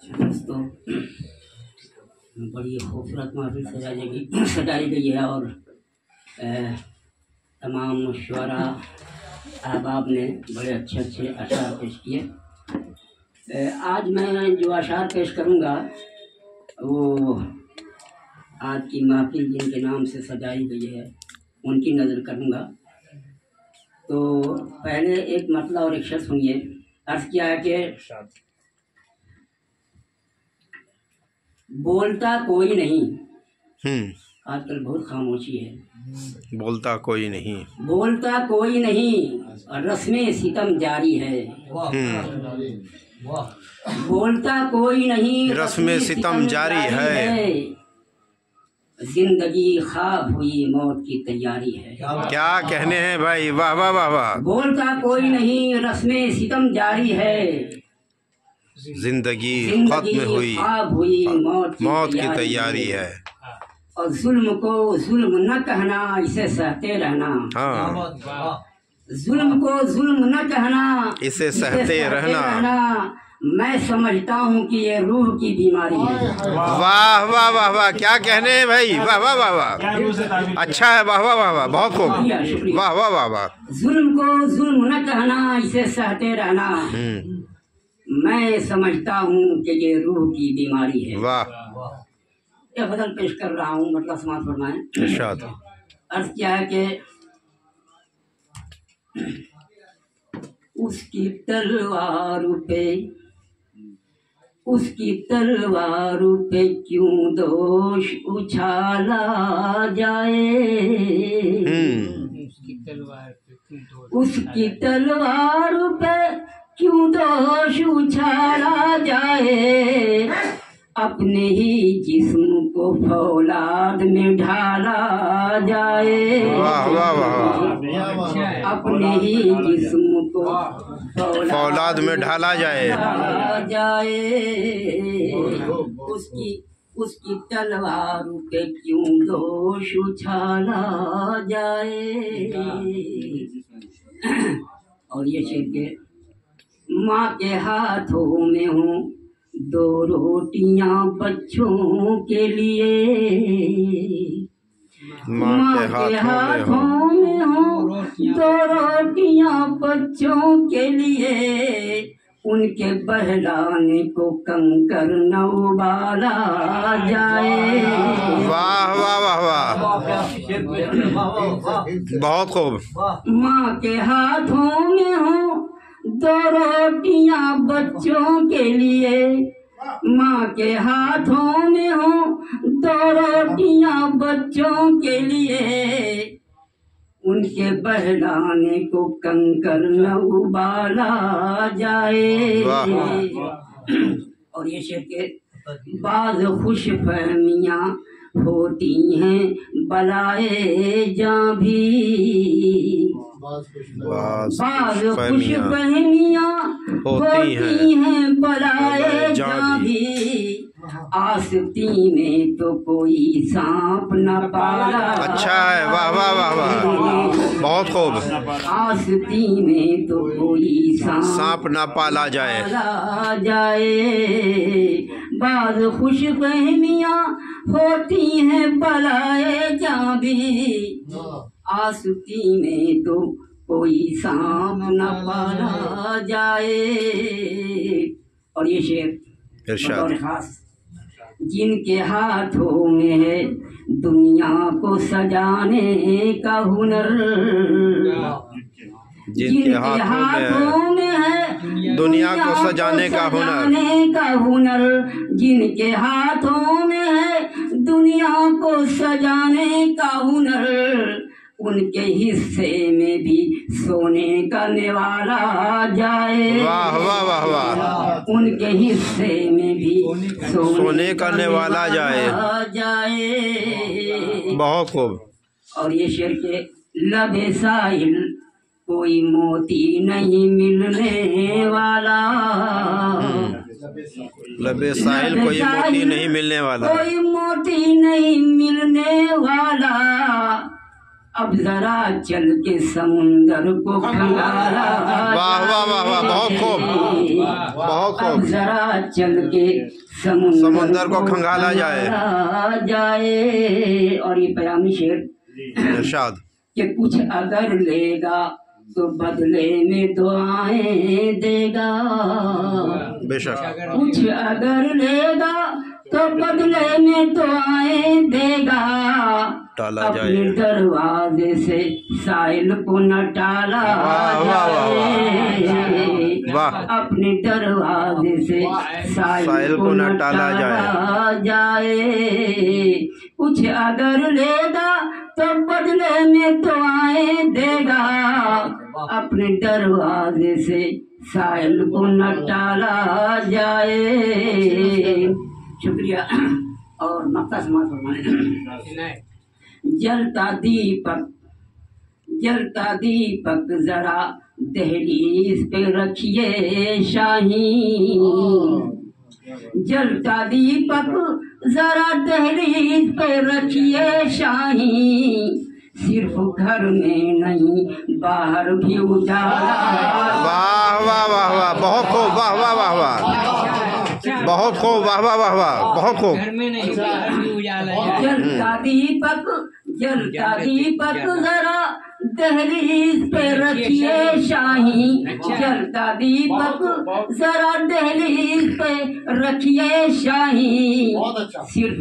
दोस्तों, बड़ी खूबसूरत महफिल सजाई गई है और तमाम शुअरा अहबाब ने बड़े अच्छे अच्छे अशार पेश किए। आज मैं जो अशार पेश करूँगा वो आज की महफिल जिनके नाम से सजाई गई है उनकी नज़र करूँगा। तो पहले एक मतला और एक शर्त सुनिए। अर्ज़ किया है कि बोलता कोई नहीं, आजकल बहुत खामोशी है। बोलता कोई नहीं, बोलता कोई नहीं, रस्में सितम जारी है। बोलता कोई नहीं, रस्में सितम जारी है। जिंदगी ख्वाब हुई, मौत की तैयारी है। क्या कहने हैं भाई, वाह वाह वाह वाह। बोलता कोई नहीं, रस्में सितम जारी है। जिंदगी खत्म हुई, ख्वाब हुई, मौत की तैयारी है। और जुल्म को जुल्म न कहना, इसे सहते रहना। हाँ, जुल्म को जुल्म न कहना, इसे सहते रहना। मैं समझता हूँ कि ये रूह की बीमारी है। वाह वाह वाह वाह, क्या कहने हैं भाई, वाह वाह वाह वाह। अच्छा है, वाह वाह वाह वाह, बहुत खूब, वाह वाह वाह वाह। जुल्म को जुल्म न कहना, इसे सहते रहना। मैं समझता हूँ कि ये रूह की बीमारी है। वाह। ये गज़ल पेश कर रहा हूँ, मतलब समाज फरमाएं। इरशाद। अर्ज़ क्या है कि उसकी तलवार पे क्यों दोष उछाला जाए। उसकी तलवार पे क्यों दोष उछाला जाए। अपने ही जिस्म को फौलाद में ढाला जाए। वाह वाह वाह। अपने ही जिस्म को फौलाद में ढाला जाए। उसकी तलवार पे क्यों दोष उछाला जाए। और ये शेर के माँ के हाथों में हूँ दो रोटियां बच्चों के लिए। माँ के हाथों में हूँ दो रोटियां बच्चों के लिए। उनके बहलाने को कंकर न उबाला जाए। वाह वाह वाह वाह, बहुत खूब। माँ के हाथों में हूँ दो रोटियां बच्चों के लिए। माँ के हाथों में हूँ दो रोटियां बच्चों के लिए। उनके बहलाने को कंकर न उबाला जाए। और ये शेर के बाज खुश फहमियाँ होती हैं बलाए जां भी। बाज खुश फहमियाँ होती हैं बलाए जां भी। आस्ती में तो कोई सांप न पाला। अच्छा है, वाह वाह वाह वाह, बहुत खूब। आस्ती में तो कोई सांप न पाला जाए। बाज खुश फहमियाँ होती हैं बलाए जां भी। आस्ती में तो कोई सांप न पाला जाए। और ये शेर इरशाद। खास जिनके हाथों में है दुनिया को सजाने का हुनर। जिनके हाथों में है दुनिया को सजाने का हुनर। जिनके हाथों में है दुनिया को सजाने का हुनर। उनके हिस्से में भी सोने का निवाला जाए। वाह वाह वाह वाह। उनके हिस्से में भी सोने का निवाला जाए। बहुत खूब। और ये शेर के लबे साहिल कोई मोती नहीं मिलने वाला। लबे साहिल कोई मोती नहीं मिलने वाला। कोई मोती नहीं मिलने वाला। अब जरा चल के समुंदर को खंगाला। वाह वाह वाह वाह, बहुत खूब, बहुत खूब। अब जरा चल के समुंदर को खंगाला जाए। और ये बयानी शेर इरशाद कि कुछ अगर लेगा तो बदले में दुआएं देगा। बेशक। कुछ अगर लेगा तो बदले में दुआएं देगा। टाला अपने दरवाजे से साहिल को न टाला वाह। अपने दरवाजे से साहिल को न टाला जाए। कुछ अगर लेगा तो बदले में दुआएं देगा। अपने दरवाजे से साहिल को न टाला जाए। शुक्रिया। और मक्ता समाज फरमाने। जलता दीपक जरा दहलीज पे रखिए शाही। जलता दीपक जरा दहलीज पे रखिए शाही। सिर्फ घर में नहीं बाहर भी उजाला। वाह वाह वाह वाह, बहुत खूब, वाह वाह वाह वाह, बहुत खूब, वाह वाह वाह वाह, बहुत खूब। जलता दीपक जरा दहलीज पे रखिए शाही। जलता दीपक जरा दहलीज पे रखिए शाही। सिर्फ